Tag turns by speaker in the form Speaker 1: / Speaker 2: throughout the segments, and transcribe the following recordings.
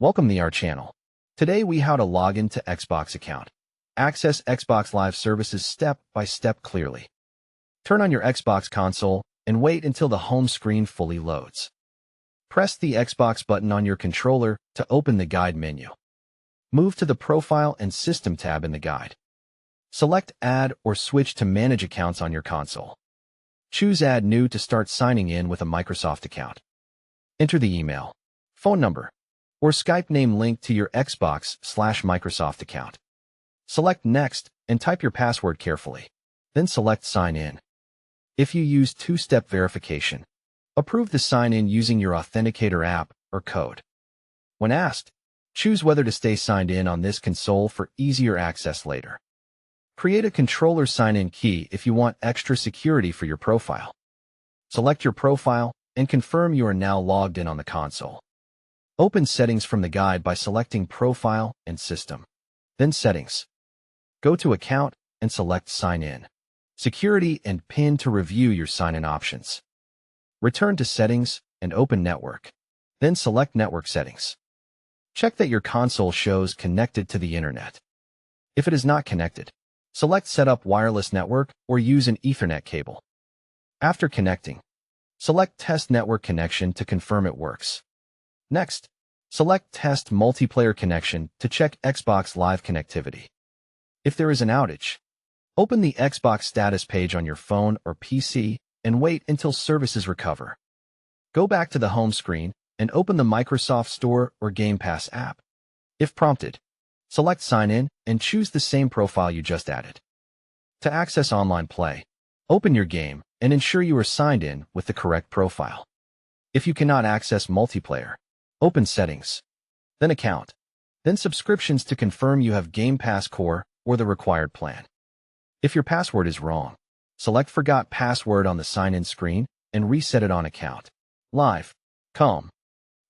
Speaker 1: Welcome to our channel. Today we how to log into Xbox account. Access Xbox Live services step by step clearly. Turn on your Xbox console and wait until the home screen fully loads. Press the Xbox button on your controller to open the guide menu. Move to the Profile and System tab in the guide. Select Add or Switch to manage accounts on your console. Choose Add New to start signing in with a Microsoft account. Enter the email, phone number, or Skype name linked to your Xbox/Microsoft account. Select Next and type your password carefully. Then select Sign In. If you use two-step verification, approve the sign-in using your Authenticator app or code. When asked, choose whether to stay signed in on this console for easier access later. Create a controller sign-in key if you want extra security for your profile. Select your profile and confirm you are now logged in on the console. Open Settings from the guide by selecting Profile and System. Then Settings. Go to Account and select Sign In, Security and PIN to review your sign-in options. Return to Settings and open Network. Then select Network Settings. Check that your console shows connected to the Internet. If it is not connected, select Set up wireless network or use an Ethernet cable. After connecting, select Test Network Connection to confirm it works. Next, select Test Multiplayer Connection to check Xbox Live connectivity. If there is an outage, open the Xbox status page on your phone or PC and wait until services recover. Go back to the home screen and open the Microsoft Store or Game Pass app. If prompted, select Sign In and choose the same profile you just added. To access online play, open your game and ensure you are signed in with the correct profile. If you cannot access multiplayer, open Settings, then Account, then Subscriptions to confirm you have Game Pass Core or the required plan. If your password is wrong, select Forgot Password on the sign-in screen and reset it on Account. Live.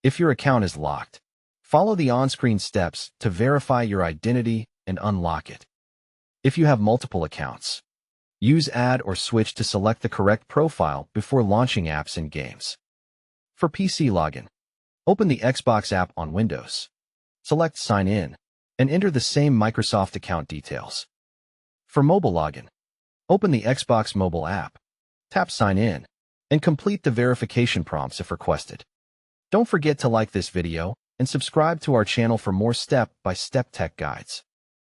Speaker 1: If your account is locked, follow the on-screen steps to verify your identity and unlock it. If you have multiple accounts, use Add or Switch to select the correct profile before launching apps and games. For PC login, open the Xbox app on Windows. Select Sign In and enter the same Microsoft account details. For mobile login, open the Xbox mobile app, tap Sign In, and complete the verification prompts if requested. Don't forget to like this video and subscribe to our channel for more step-by-step tech guides.